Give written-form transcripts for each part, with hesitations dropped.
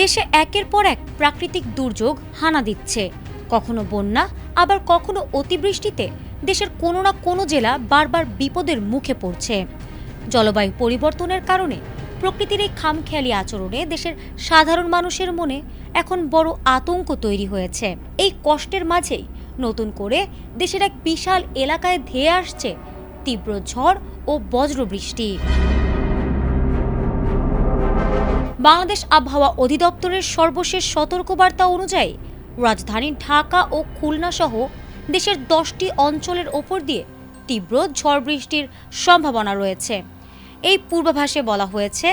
দেশে একের পর এক প্রাকৃতিক দুর্যোগ হানা দিচ্ছে। কখনো বন্যা, আবার কখনো অতিবৃষ্টিতে দেশের কোনো না কোনো জেলা বারবার বিপদের মুখে পড়ছে। জলবায়ু পরিবর্তনের কারণে প্রকৃতির এই খামখেয়ালি আচরণে দেশের সাধারণ মানুষের মনে এখন বড় আতঙ্ক তৈরি হয়েছে। এই কষ্টের মাঝেই নতুন করে দেশের এক বিশাল এলাকায় ধেয়ে আসছে তীব্র ঝড় ও বজ্রবৃষ্টি। বাংলাদেশ আবহাওয়া অধিদপ্তরের সর্বশেষ সতর্কবার্তা অনুযায়ী রাজধানী ঢাকা ও খুলনা সহ দেশের 10টি অঞ্চলের ওপর দিয়ে তীব্র ঝড় বৃষ্টির সম্ভাবনা রয়েছে। এই পূর্বাভাসে বলা হয়েছে,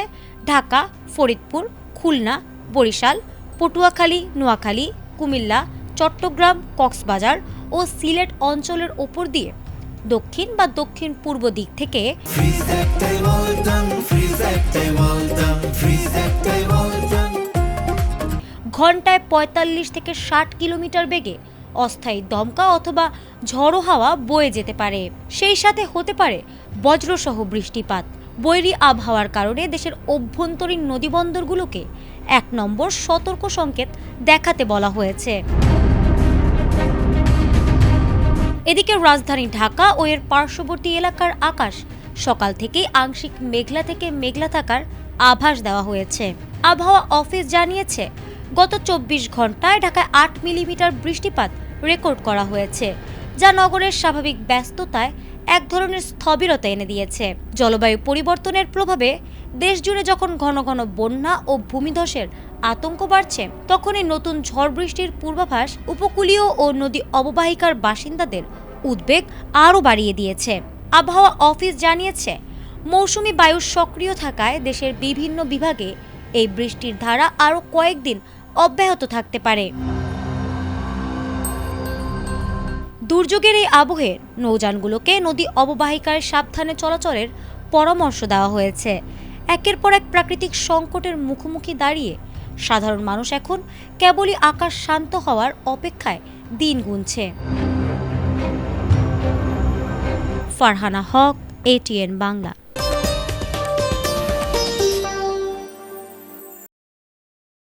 ঢাকা, ফরিদপুর, খুলনা, বরিশাল, পটুয়াখালী, নোয়াখালী, কুমিল্লা, চট্টগ্রাম, কক্সবাজার ও সিলেট অঞ্চলের ওপর দিয়ে দক্ষিণ বা দক্ষিণ পূর্ব দিক থেকে ঘন্টায় ৪৫ থেকে ৬০ কিলোমিটার বেগে অস্থায়ী দমকা অথবা ঝড়ো হাওয়া বয়ে যেতে পারে। সেই সাথে হতে পারে বজ্রসহ বৃষ্টিপাত। বৈরী আবহাওয়ার কারণে দেশের অভ্যন্তরীণ নদীবন্দরগুলোকে ১ নম্বর সতর্ক সংকেত দেখাতে বলা হয়েছে। এদিকে রাজধানী ঢাকা ও এর পার্শ্ববর্তী এলাকার আকাশ সকাল থেকেই আংশিক মেঘলা থেকে মেঘলা থাকার আভাস দেওয়া হয়েছে। আবহাওয়া অফিস জানিয়েছে, গত ২৪ ঘন্টায় ঢাকায় ৮ মিলিমিটার বৃষ্টিপাত রেকর্ড করা হয়েছে, যা নগরের স্বাভাবিক ব্যস্ততায় এক ধরনের স্থবিরতা এনে দিয়েছে। জলবায়ু পরিবর্তনের প্রভাবে দেশজুড়ে যখন ঘন ঘন বন্যা ও ভূমিধসের আতঙ্ক বাড়ছে, তখনই নতুন ঝড় বৃষ্টির পূর্বাভাস উপকূলীয় ও নদী অববাহিকার বাসিন্দাদের উদ্বেগ আরও বাড়িয়ে দিয়েছে। আবহাওয়া অফিস জানিয়েছে, মৌসুমি বায়ু সক্রিয় থাকায় দেশের বিভিন্ন বিভাগে এই বৃষ্টির ধারা আরও কয়েকদিন অব্যাহত থাকতে পারে। দুর্যোগের এই আবহে নৌযানগুলোকে নদী অববাহিকায় সাবধানে চলাচলের পরামর্শ দেওয়া হয়েছে। একের পর এক প্রাকৃতিক সংকটের মুখোমুখি দাঁড়িয়ে সাধারণ মানুষ এখন কেবলই আকাশ শান্ত হওয়ার অপেক্ষায় দিন গুনছে। ফারহানা হক, ATN বাংলা।